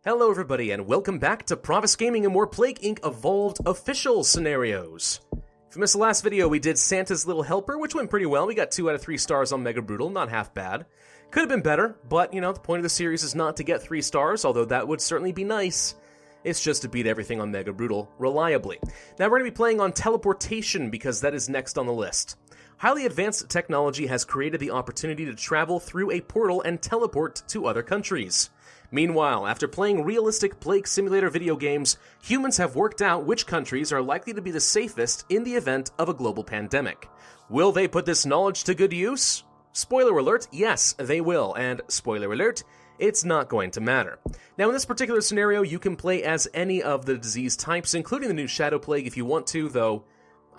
Hello everybody and welcome back to Pravus Gaming and more Plague Inc. Evolved official scenarios. If you missed the last video, we did Santa's Little Helper, which went pretty well. We got 2 out of 3 stars on Mega Brutal, not half bad. Could have been better, but, you know, the point of the series is not to get 3 stars, although that would certainly be nice. It's just to beat everything on Mega Brutal reliably. Now we're going to be playing on Teleportation because that is next on the list. Highly advanced technology has created the opportunity to travel through a portal and teleport to other countries. Meanwhile, after playing realistic Plague Simulator video games, humans have worked out which countries are likely to be the safest in the event of a global pandemic. Will they put this knowledge to good use? Spoiler alert, yes, they will, and spoiler alert, it's not going to matter. Now, in this particular scenario, you can play as any of the disease types, including the new Shadow Plague if you want to, though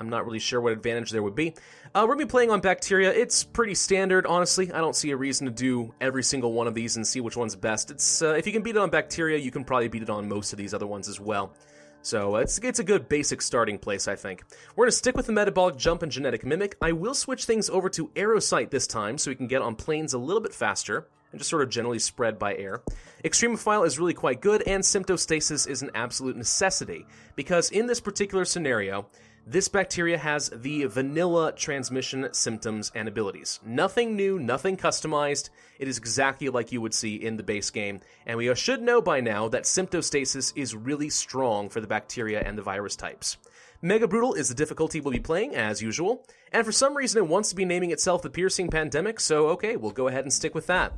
I'm not really sure what advantage there would be. We're going to be playing on bacteria. It's pretty standard, honestly. I don't see a reason to do every single one of these and see which one's best. It's if you can beat it on bacteria, you can probably beat it on most of these other ones as well. So it's a good basic starting place, I think. We're going to stick with the Metabolic Jump and Genetic Mimic. I will switch things over to Aerosite this time so we can get on planes a little bit faster and just sort of generally spread by air. Extremophile is really quite good, and Symptostasis is an absolute necessity, because in this particular scenario, this bacteria has the vanilla transmission symptoms and abilities. Nothing new, nothing customized. It is exactly like you would see in the base game, and we should know by now that Symptostasis is really strong for the bacteria and the virus types. Mega Brutal is the difficulty we'll be playing, as usual, and for some reason it wants to be naming itself the Piercing Pandemic, so okay, we'll go ahead and stick with that.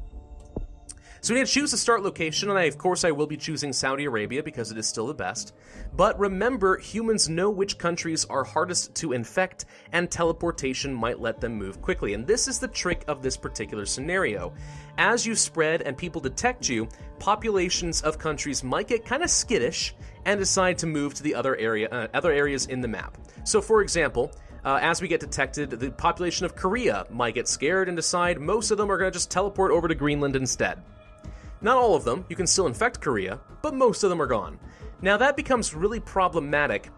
So we need to choose a start location, and of course I will be choosing Saudi Arabia because it is still the best. But remember, humans know which countries are hardest to infect, and teleportation might let them move quickly. And this is the trick of this particular scenario. As you spread and people detect you, populations of countries might get kind of skittish and decide to move to the other areas in the map. So for example, as we get detected, the population of Korea might get scared and decide most of them are going to just teleport over to Greenland instead. Not all of them, you can still infect Korea, but most of them are gone. Now that becomes really problematic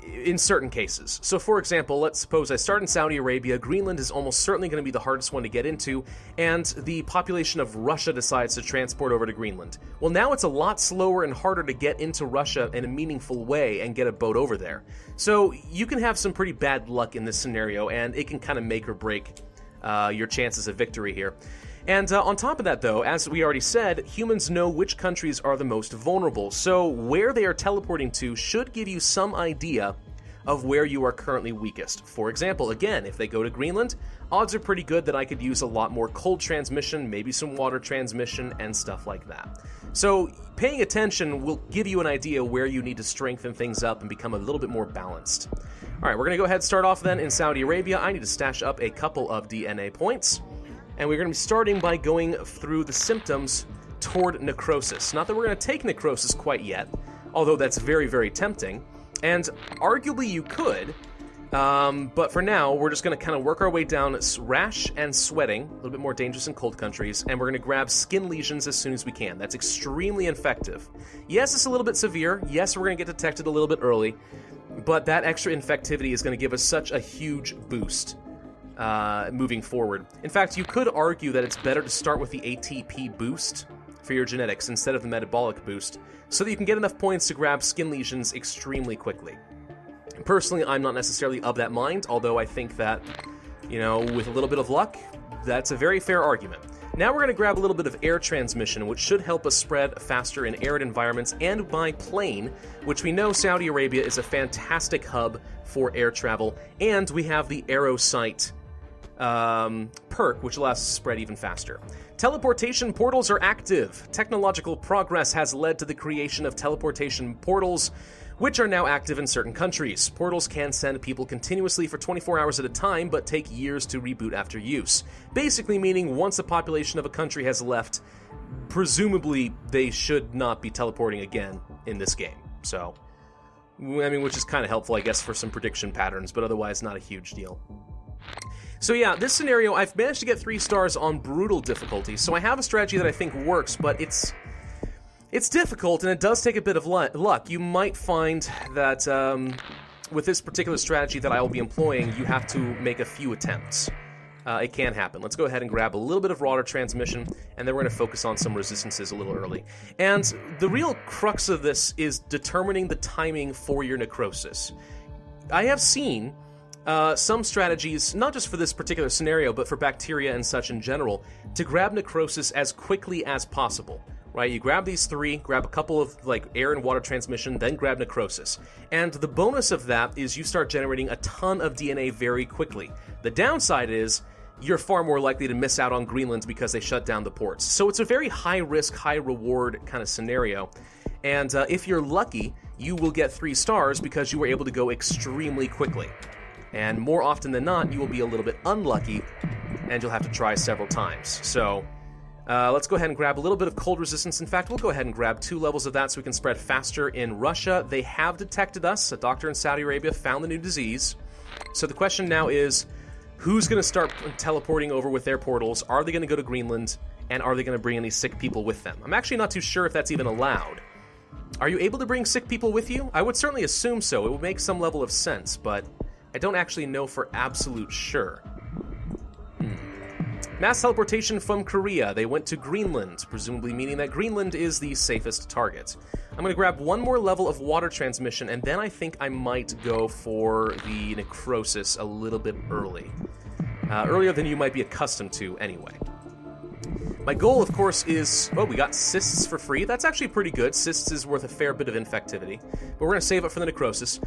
in certain cases. So for example, let's suppose I start in Saudi Arabia, Greenland is almost certainly going to be the hardest one to get into, and the population of Russia decides to transport over to Greenland. Well, now it's a lot slower and harder to get into Russia in a meaningful way and get a boat over there. So you can have some pretty bad luck in this scenario, and it can kind of make or break your chances of victory here. And on top of that, though, as we already said, humans know which countries are the most vulnerable, so where they are teleporting to should give you some idea of where you are currently weakest. For example, again, if they go to Greenland, odds are pretty good that I could use a lot more cold transmission, maybe some water transmission, and stuff like that. So paying attention will give you an idea where you need to strengthen things up and become a little bit more balanced. All right, we're going to go ahead and start off then in Saudi Arabia. I need to stash up a couple of DNA points. And we're going to be starting by going through the symptoms toward necrosis. Not that we're going to take necrosis quite yet, although that's very, very tempting. And arguably you could, but for now, we're just going to kind of work our way down rash and sweating, a little bit more dangerous in cold countries, and we're going to grab skin lesions as soon as we can. That's extremely effective. Yes, it's a little bit severe. Yes, we're going to get detected a little bit early, but that extra infectivity is going to give us such a huge boost moving forward. In fact, you could argue that it's better to start with the ATP boost for your genetics instead of the metabolic boost, so that you can get enough points to grab skin lesions extremely quickly. Personally, I'm not necessarily of that mind, although I think that, you know, with a little bit of luck, that's a very fair argument. Now we're going to grab a little bit of air transmission, which should help us spread faster in arid environments and by plane, which we know Saudi Arabia is a fantastic hub for air travel, and we have the Aerosite perk, which allows us to spread even faster. Teleportation portals are active. Technological progress has led to the creation of teleportation portals, which are now active in certain countries. Portals can send people continuously for 24 hours at a time, but take years to reboot after use. Basically meaning once the population of a country has left, presumably they should not be teleporting again in this game. So, I mean, which is kind of helpful, I guess, for some prediction patterns, but otherwise not a huge deal. So yeah, this scenario, I've managed to get 3 stars on brutal difficulty, so I have a strategy that I think works, but it's difficult, and it does take a bit of luck. You might find that with this particular strategy that I will be employing, you have to make a few attempts. it can happen. Let's go ahead and grab a little bit of water transmission, and then we're going to focus on some resistances a little early. And the real crux of this is determining the timing for your necrosis. I have seen some strategies, not just for this particular scenario, but for bacteria and such in general, to grab necrosis as quickly as possible. Right, you grab these three, grab a couple of like air and water transmission, then grab necrosis. And the bonus of that is you start generating a ton of DNA very quickly. The downside is you're far more likely to miss out on Greenland because they shut down the ports. So it's a very high risk, high reward kind of scenario. And if you're lucky, you will get 3 stars because you were able to go extremely quickly. And more often than not, you will be a little bit unlucky and you'll have to try several times. So let's go ahead and grab a little bit of cold resistance. In fact, we'll go ahead and grab 2 levels of that so we can spread faster in Russia. They have detected us. A doctor in Saudi Arabia found the new disease. So the question now is, who's going to start teleporting over with their portals? Are they going to go to Greenland? And are they going to bring any sick people with them? I'm actually not too sure if that's even allowed. Are you able to bring sick people with you? I would certainly assume so. It would make some level of sense, but I don't actually know for absolute sure. Mass teleportation from Korea. They went to Greenland, presumably meaning that Greenland is the safest target. I'm going to grab 1 more level of water transmission, and then I think I might go for the necrosis a little bit early. Earlier than you might be accustomed to, anyway. My goal, of course, is... Oh, we got cysts for free. That's actually pretty good. Cysts is worth a fair bit of infectivity. But we're going to save it for the necrosis.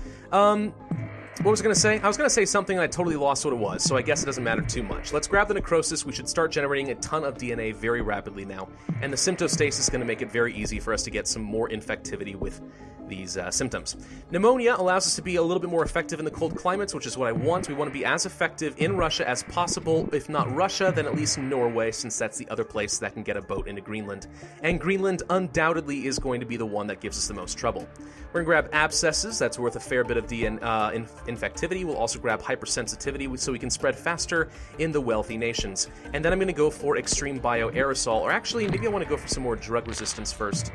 What was I going to say? I was going to say something and I totally lost what it was, so I guess it doesn't matter too much. Let's grab the necrosis. We should start generating a ton of DNA very rapidly now. And the symptostasis is going to make it very easy for us to get some more infectivity with these symptoms. Pneumonia allows us to be a little bit more effective in the cold climates, which is what I want. We want to be as effective in Russia as possible. If not Russia, then at least Norway, since that's the other place that can get a boat into Greenland. And Greenland undoubtedly is going to be the one that gives us the most trouble. We're going to grab abscesses. That's worth a fair bit of infectivity. We'll also grab hypersensitivity so we can spread faster in the wealthy nations. And then I'm going to go for extreme bioaerosol, or actually maybe I want to go for some more drug resistance first.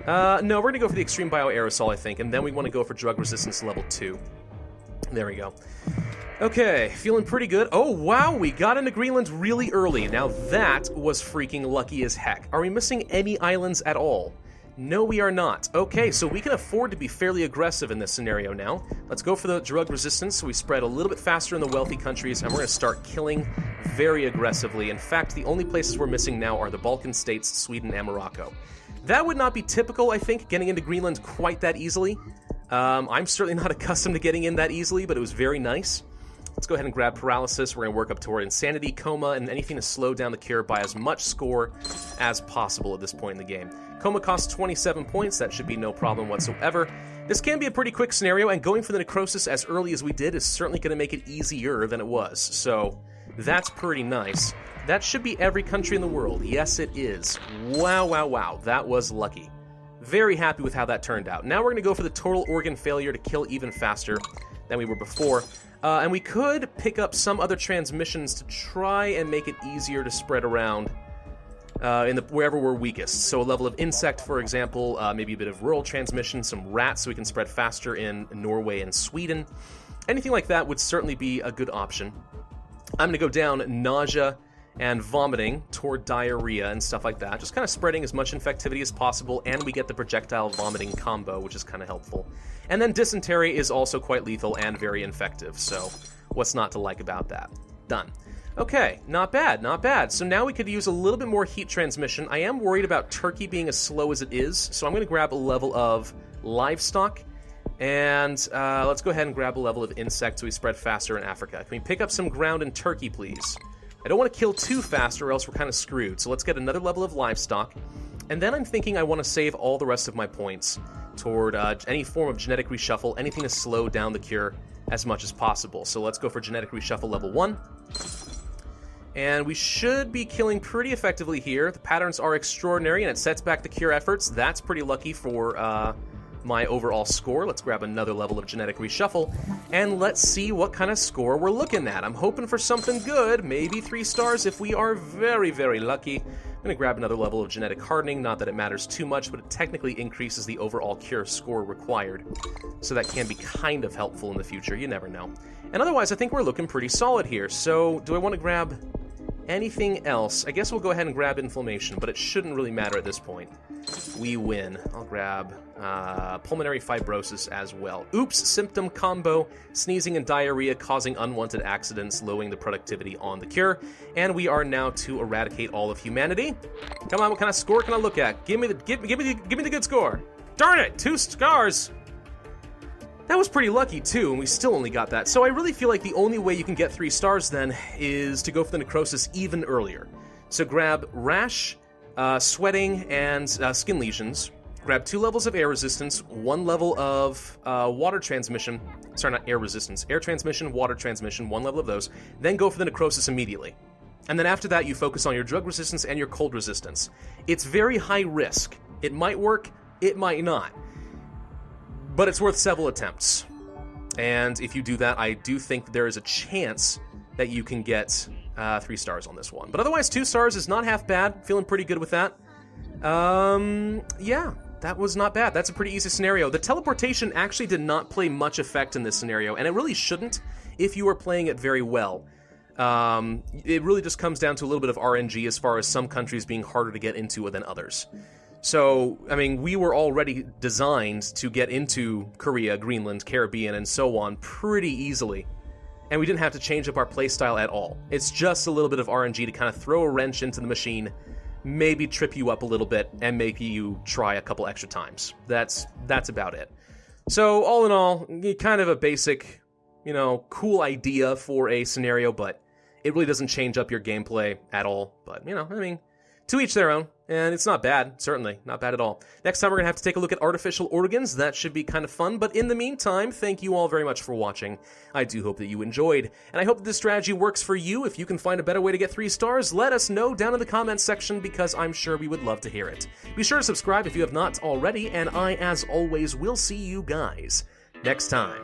No, we're going to go for the extreme bioaerosol, I think, and then we want to go for drug resistance level 2. There we go. Okay, feeling pretty good. Oh, wow, we got into Greenland really early. Now that was freaking lucky as heck. Are we missing any islands at all? No, we are not. Okay, so we can afford to be fairly aggressive in this scenario now. Let's go for the drug resistance so we spread a little bit faster in the wealthy countries, and we're going to start killing very aggressively. In fact, the only places we're missing now are the Balkan states, Sweden, and Morocco. That would not be typical, I think, getting into Greenland quite that easily. I'm certainly not accustomed to getting in that easily, but it was very nice. Let's go ahead and grab paralysis. We're going to work up toward insanity, coma, and anything to slow down the cure by as much score as possible at this point in the game. Coma costs 27 points. That should be no problem whatsoever. This can be a pretty quick scenario, and going for the necrosis as early as we did is certainly going to make it easier than it was. So that's pretty nice. That should be every country in the world. Yes, it is. Wow, wow, wow. That was lucky. Very happy with how that turned out. Now we're going to go for the total organ failure to kill even faster than we were before. And we could pick up some other transmissions to try and make it easier to spread around wherever we're weakest. So a level of insect, for example, maybe a bit of rural transmission, some rats so we can spread faster in Norway and Sweden. Anything like that would certainly be a good option. I'm going to go down nausea and vomiting toward diarrhea and stuff like that. Just kind of spreading as much infectivity as possible, and we get the projectile vomiting combo, which is kind of helpful. And then dysentery is also quite lethal and very infective, so what's not to like about that? Done. Okay, not bad, not bad. So now we could use a little bit more heat transmission. I am worried about Turkey being as slow as it is, so I'm going to grab a level of livestock, and let's go ahead and grab a level of insect so we spread faster in Africa. Can we pick up some ground in Turkey, please? I don't want to kill too fast or else we're kind of screwed, so let's get another level of livestock. And then I'm thinking I want to save all the rest of my points toward any form of genetic reshuffle, anything to slow down the cure as much as possible. So let's go for genetic reshuffle level 1. And we should be killing pretty effectively here. The patterns are extraordinary, and it sets back the cure efforts. That's pretty lucky for my overall score. Let's grab another level of genetic reshuffle, and let's see what kind of score we're looking at. I'm hoping for something good, maybe 3 stars if we are very, very lucky. I'm going to grab another level of genetic hardening, not that it matters too much, but it technically increases the overall cure score required. So that can be kind of helpful in the future, you never know. And otherwise, I think we're looking pretty solid here. So, do I want to grab anything else? I guess we'll go ahead and grab inflammation, but it shouldn't really matter at this point. We win. I'll grab pulmonary fibrosis as well. Oops, symptom combo, sneezing and diarrhea causing unwanted accidents, lowering the productivity on the cure. And we are now to eradicate all of humanity. Come on, what kind of score can I look at? Give me the good score. Darn it, 2 stars. That was pretty lucky too, and we still only got that. So I really feel like the only way you can get 3 stars then is to go for the necrosis even earlier. So grab rash, sweating, and skin lesions. Grab 2 levels of air resistance, 1 level of water transmission. Sorry, not air resistance. Air transmission, water transmission, 1 level of those. Then go for the necrosis immediately. And then after that, you focus on your drug resistance and your cold resistance. It's very high risk. It might work, it might not. But it's worth several attempts. And if you do that, I do think that there is a chance that you can get 3 stars on this one. But otherwise, 2 stars is not half bad. Feeling pretty good with that. Yeah, that was not bad. That's a pretty easy scenario. The teleportation actually did not play much effect in this scenario, and it really shouldn't if you are playing it very well. It really just comes down to a little bit of RNG as far as some countries being harder to get into than others. So, I mean, we were already designed to get into Korea, Greenland, Caribbean, and so on pretty easily. And we didn't have to change up our playstyle at all. It's just a little bit of RNG to kind of throw a wrench into the machine, maybe trip you up a little bit, and make you try a couple extra times. That's about it. So, all in all, kind of a basic, cool idea for a scenario, but it really doesn't change up your gameplay at all. But, to each their own, and it's not bad, certainly, not bad at all. Next time we're going to have to take a look at artificial organs. That should be kind of fun, but in the meantime, thank you all very much for watching. I do hope that you enjoyed, and I hope that this strategy works for you. If you can find a better way to get 3 stars, let us know down in the comments section, because I'm sure we would love to hear it. Be sure to subscribe if you have not already, and I, as always, will see you guys next time.